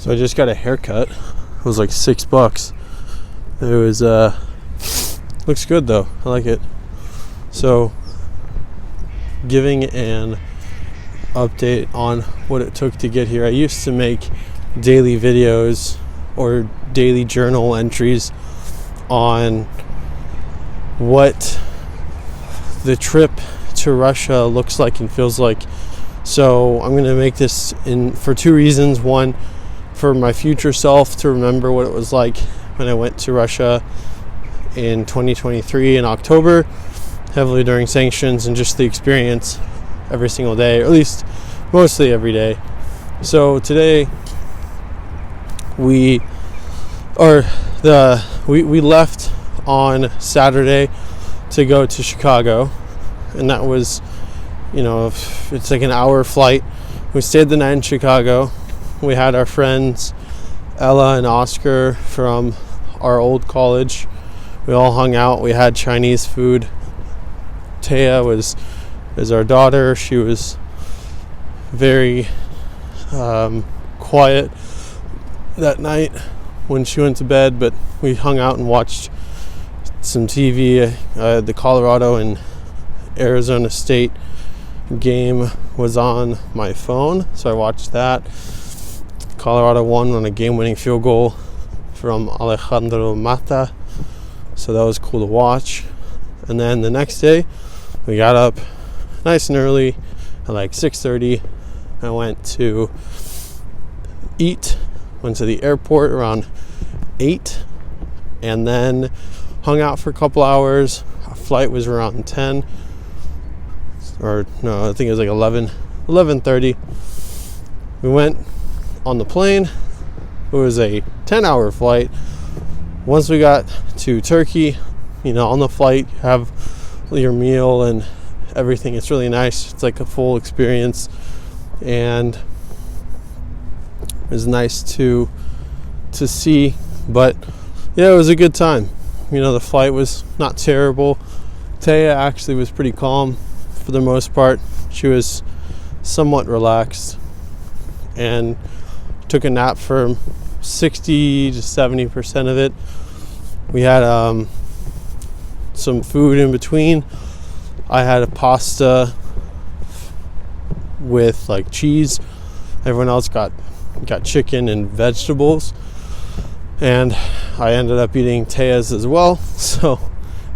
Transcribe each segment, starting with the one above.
So I just got a haircut. It was like $6. It was looks good though. I like it. So giving an update on what it took to get here. I used to make daily videos or daily journal entries on what the trip to Russia looks like and feels like. So I'm going to make this for two reasons. One, for my future self to remember what it was like when I went to Russia in 2023 in October, heavily during sanctions, and just the experience every single day, or at least mostly every day. So today we left on Saturday to go to Chicago, and that was, it's like an hour flight. We stayed the night in Chicago. We had our friends Ella and Oscar from our old college. We all hung out. We had Chinese food. Taya is our daughter. She was very quiet that night when she went to bed, but we hung out and watched some TV. The Colorado and Arizona State game was on my phone, so I watched that. Colorado won on a game-winning field goal from Alejandro Mata, so that was cool to watch. And then the next day we got up nice and early at like 6:30. I went to eat, went to the airport around 8, and then hung out for a couple hours. Our flight was around 10, or no, I think it was like 11:30. We went on the plane. It was a 10-hour flight. Once we got to Turkey, on the flight, you have your meal and everything. It's really nice. It's like a full experience, and it was nice to see. But yeah, it was a good time. The flight was not terrible. Taya actually was pretty calm for the most part. She was somewhat relaxed and took a nap for 60 to 70% of it. We had some food in between. I had a pasta with like cheese. Everyone else got chicken and vegetables, and I ended up eating Taya's as well. So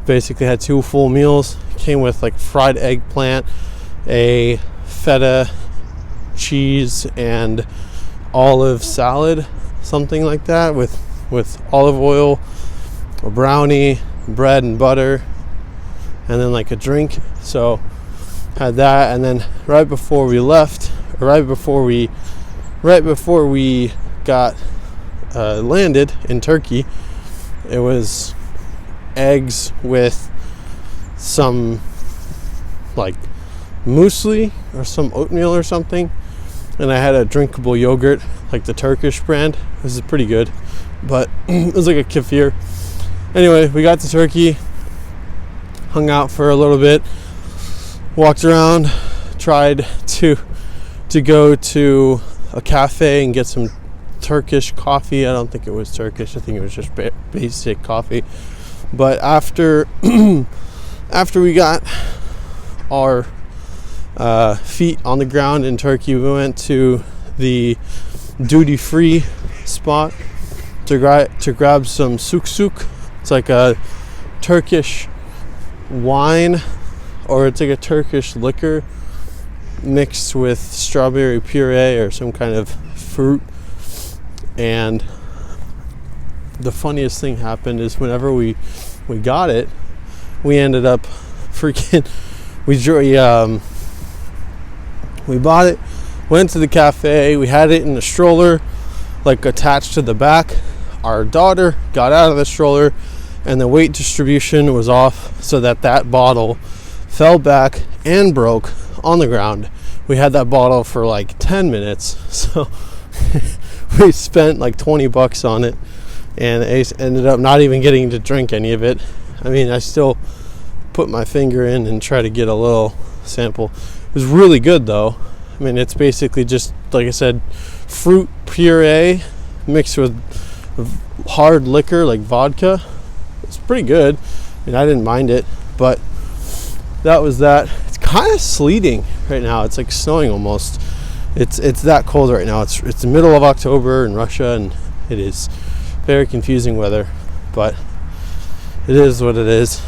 basically had 2 full meals. Came with like fried eggplant, a feta cheese, and olive salad, something like that, with olive oil, a brownie, bread and butter, and then like a drink. So had that, and then right before we got landed in Turkey, it was eggs with some like muesli or some oatmeal or something, and I had a drinkable yogurt, like the Turkish brand. This is pretty good, but it was like a kefir. Anyway, we got to Turkey, hung out for a little bit, walked around, tried to go to a cafe and get some Turkish coffee. I don't think it was Turkish. I think it was just basic coffee. But after we got our feet on the ground in Turkey, we went to the duty-free spot to grab some suk. It's like a Turkish wine, or it's like a Turkish liquor mixed with strawberry puree or some kind of fruit. And the funniest thing happened is whenever we got it, we ended up we bought it, went to the cafe, we had it in a stroller, like attached to the back. Our daughter got out of the stroller, and the weight distribution was off, so that bottle fell back and broke on the ground. We had that bottle for like 10 minutes, so we spent like $20 on it, and I ended up not even getting to drink any of it. I mean, I still put my finger in and try to get a little sample. It was really good though. I mean, it's basically just, like I said, fruit puree mixed with hard liquor like vodka. It's pretty good. I mean, I didn't mind it, but that was that. It's kind of sleeting right now. It's like snowing almost. It's that cold right now. It's the middle of October in Russia, and it is very confusing weather, but it is what it is.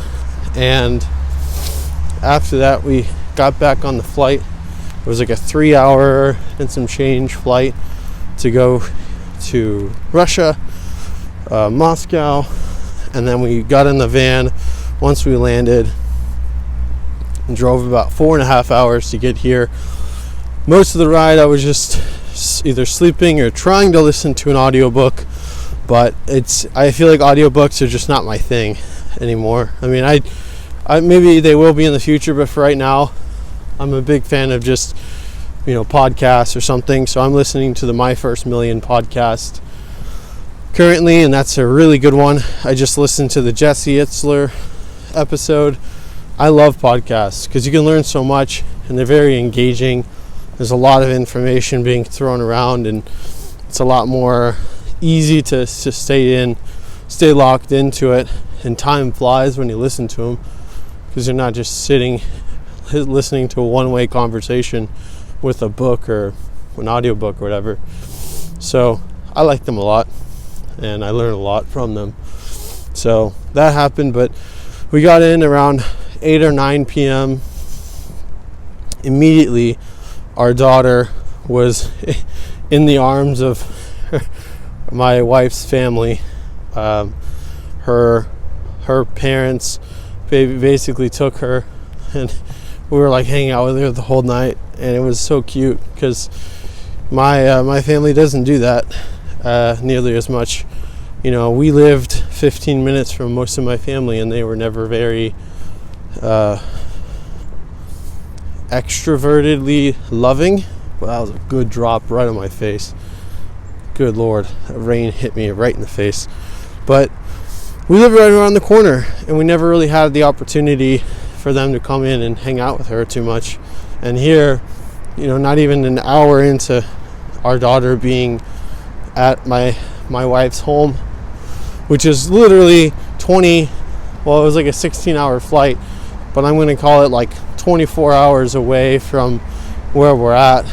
And after that, we got back on the flight. It was like a 3-hour and some change flight to go to Russia, Moscow, and then we got in the van once we landed and drove about 4.5 hours to get here. Most of the ride I was just either sleeping or trying to listen to an audiobook, but I feel like audiobooks are just not my thing anymore. I mean, I maybe they will be in the future, but for right now, I'm a big fan of just, podcasts or something. So I'm listening to the My First Million podcast currently, and that's a really good one. I just listened to the Jesse Itzler episode. I love podcasts because you can learn so much, and they're very engaging. There's a lot of information being thrown around, and it's a lot more easy to stay locked into it, and time flies when you listen to them because you're not just sitting listening to a one-way conversation with a book or an audiobook or whatever. So I like them a lot, and I learn a lot from them. So that happened, but we got in around 8 or 9 p.m. Immediately, our daughter was in the arms of my wife's family. Her parents basically took her, and we were like hanging out with her the whole night, and it was so cute because my family doesn't do that nearly as much. We lived 15 minutes from most of my family, and they were never very extrovertedly loving. Well, that was a good drop right on my face. Good Lord, that rain hit me right in the face. But we live right around the corner, and we never really had the opportunity for them to come in and hang out with her too much. And here, not even an hour into our daughter being at my wife's home, which is literally it was like a 16-hour flight, but I'm going to call it like 24 hours away from where we're at,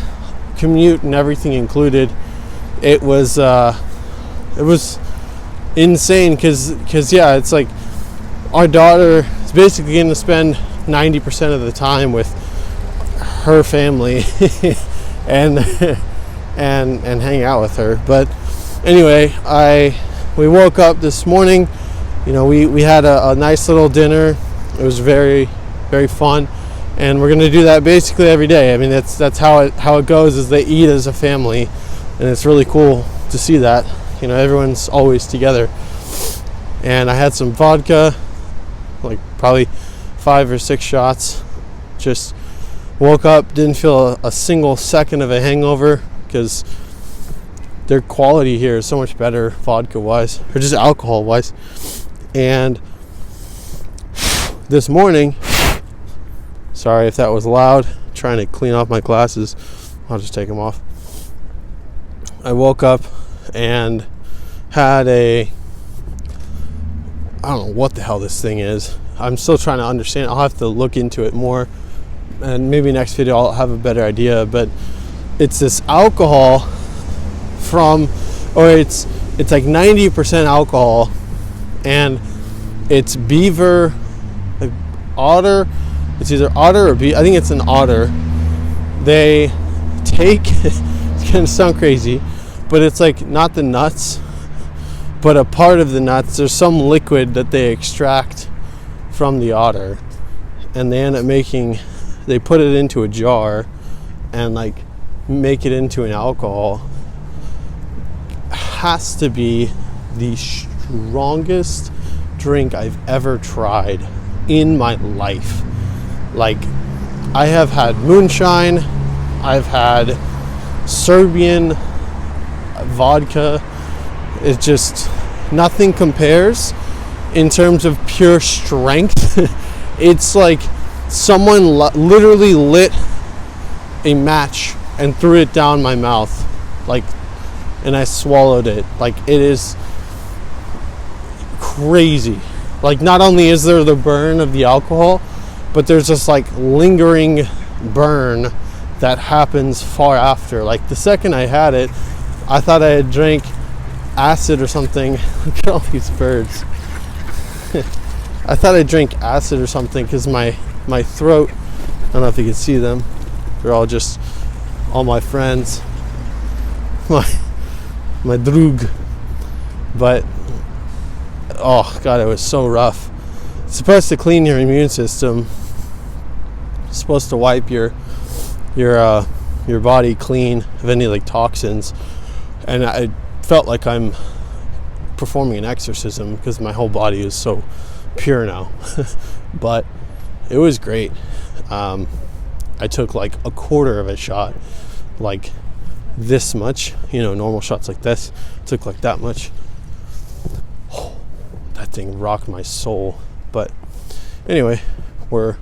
commute and everything included. It was insane because yeah, it's like our daughter is basically going to spend 90% of the time with her family and hang out with her. But anyway, we woke up this morning. We had a nice little dinner. It was very, very fun, and we're going to do that basically every day. I mean, that's how it goes, is they eat as a family, and it's really cool to see that. Everyone's always together. And I had some vodka, like probably 5 or 6 shots. Just woke up, didn't feel a single second of a hangover because their quality here is so much better vodka wise, or just alcohol wise. And this morning, sorry if that was loud, I'm trying to clean off my glasses. I'll just take them off. I woke up and had I don't know what the hell this thing is. I'm still trying to understand. I'll have to look into it more, and maybe next video I'll have a better idea. But it's this alcohol it's like 90% alcohol, and it's beaver, like otter. It's either otter or I think it's an otter. They take it's gonna sound crazy, but it's like not the nuts, but a part of the nuts. There's some liquid that they extract from the otter, and they end up they put it into a jar and like make it into an alcohol. Has to be the strongest drink I've ever tried in my life. Like, I have had moonshine, I've had Serbian vodka. It's just nothing compares in terms of pure strength. It's like someone literally lit a match and threw it down my mouth. Like, and I swallowed it. Like, it is crazy. Like, not only is there the burn of the alcohol, but there's this like lingering burn that happens far after. Like, the second I had it, I thought I had drank acid or something. Look at all these birds. I thought I drank acid or something because my throat, I don't know if you can see them, they're all just all my friends, my droog. But oh god, it was so rough. It's supposed to clean your immune system. It's supposed to wipe your body clean of any like toxins, and I felt like I'm performing an exorcism because my whole body is so pure now. But it was great. I took like a quarter of a shot, like this much, normal shots like this, took like that much. Oh, that thing rocked my soul. But anyway, we're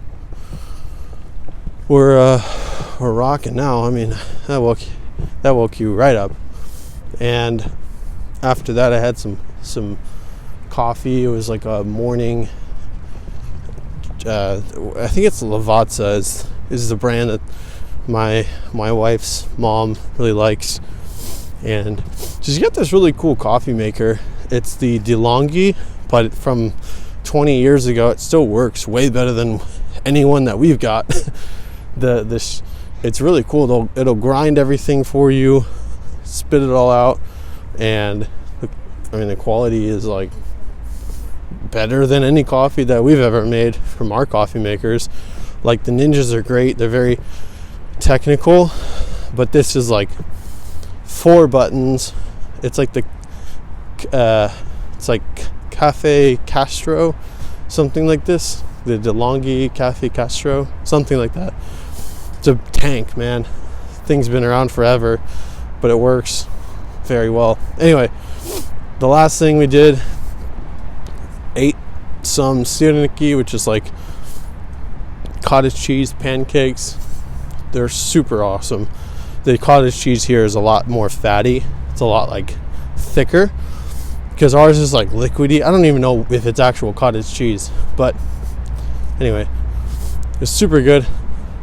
rocking now. I mean, that woke you right up. And after that, I had some coffee. It was like a morning. I think it's Lavazza is the brand that my wife's mom really likes, and she's got this really cool coffee maker. It's the DeLonghi, but from 20 years ago, it still works way better than anyone that we've got. It's really cool. It'll grind everything for you, spit it all out, and the quality is like better than any coffee that we've ever made from our coffee makers. Like, the Ninjas are great. They're very technical, but this is like 4 buttons. It's like it's like Cafe Castro, something like this. The DeLonghi Cafe Castro, something like that. It's a tank, man. Thing's been around forever, but it works very well. Anyway, the last thing we did, ate some sirniki, which is like cottage cheese pancakes. They're super awesome. The cottage cheese here is a lot more fatty. It's a lot like thicker, because ours is like liquidy. I don't even know if it's actual cottage cheese, but anyway, it's super good.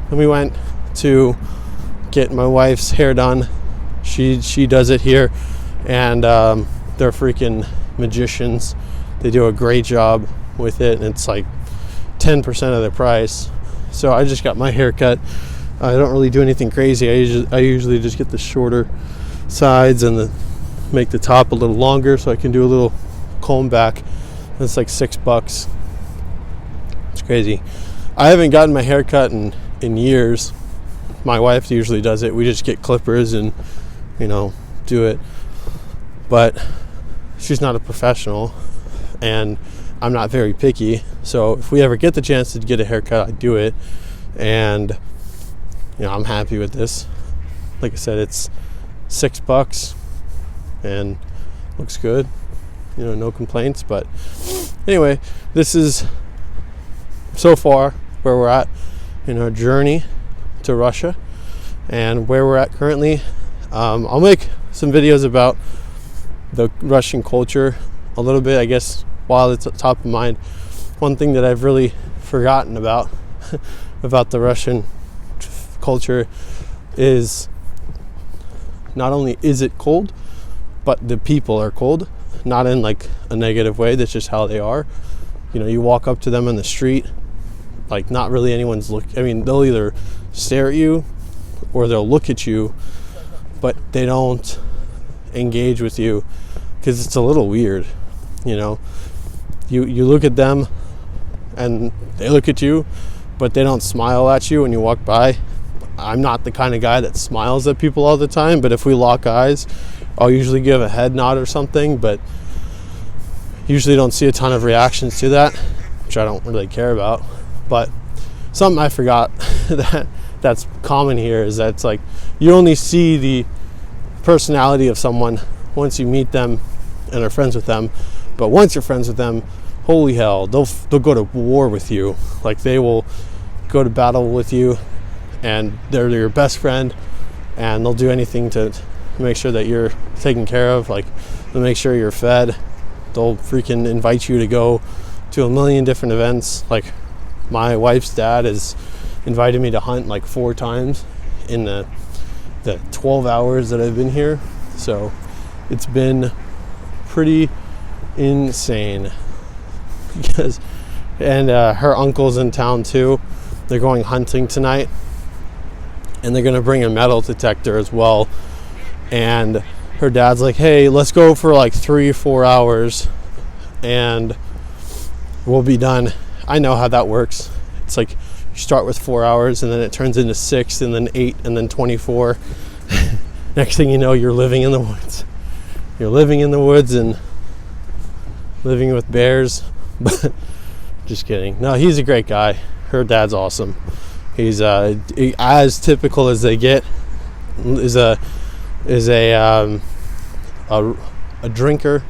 And we went to get my wife's hair done. She does it here, and they're freaking magicians. They do a great job with it, and it's like 10% of the price. So I just got my hair cut. I don't really do anything crazy. I usually just get the shorter sides and make the top a little longer so I can do a little comb back. It's like $6. It's crazy. I haven't gotten my hair cut in years. My wife usually does it. We just get clippers and do it. But she's not a professional, and I'm not very picky. So if we ever get the chance to get a haircut, I do it. And I'm happy with this. Like I said, it's $6 and looks good. No complaints. But anyway, this is so far where we're at in our journey to Russia and where we're at currently. I'll make some videos about the Russian culture a little bit, I guess, while it's at top of mind. One thing that I've really forgotten about the Russian culture is not only is it cold, but the people are cold. Not in like a negative way, that's just how they are. You walk up to them in the street, like not really anyone's they'll either stare at you or they'll look at you, but they don't engage with you because it's a little weird. You look at them and they look at you, but they don't smile at you when you walk by. I'm not the kind of guy that smiles at people all the time, but if we lock eyes, I'll usually give a head nod or something, but usually don't see a ton of reactions to that, which I don't really care about. But something I forgot that's common here is that it's like you only see the personality of someone once you meet them and are friends with them. But once you're friends with them, holy hell, they'll go to war with you. Like, they will go to battle with you, and they're your best friend, and they'll do anything to make sure that you're taken care of. Like, they'll make sure you're fed. They'll freaking invite you to go to a million different events. Like, my wife's dad has invited me to hunt like 4 times in the 12 hours that I've been here. So it's been pretty insane. And her uncle's in town too. They're going hunting tonight, and they're gonna bring a metal detector as well. And her dad's like, hey, let's go for like 3-4 hours and we'll be done. I know how that works. It's like you start with 4 hours, and then it turns into 6, and then 8, and then 24. Next thing you know, you're living in the woods. You're living in the woods and living with bears. But just kidding. No, he's a great guy. Her dad's awesome. He's as typical as they get. Is a drinker,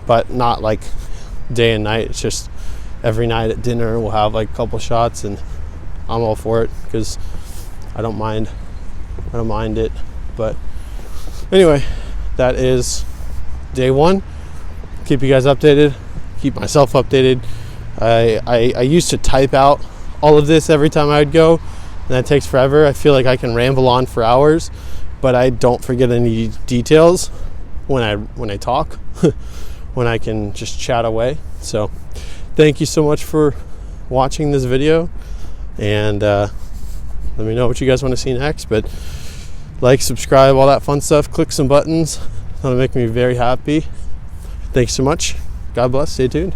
but not like day and night. It's just every night at dinner we'll have like a couple shots, and I'm all for it because I don't mind it. But anyway, that is day 1. Keep you guys updated, keep myself updated. I used to type out all of this every time I would go, and that takes forever. I feel like I can ramble on for hours, but I don't forget any details when I talk. When I can just chat away. So thank you so much for watching this video, and let me know what you guys want to see next. But like, subscribe, all that fun stuff. Click some buttons. That'll make me very happy. Thanks so much. God bless. Stay tuned.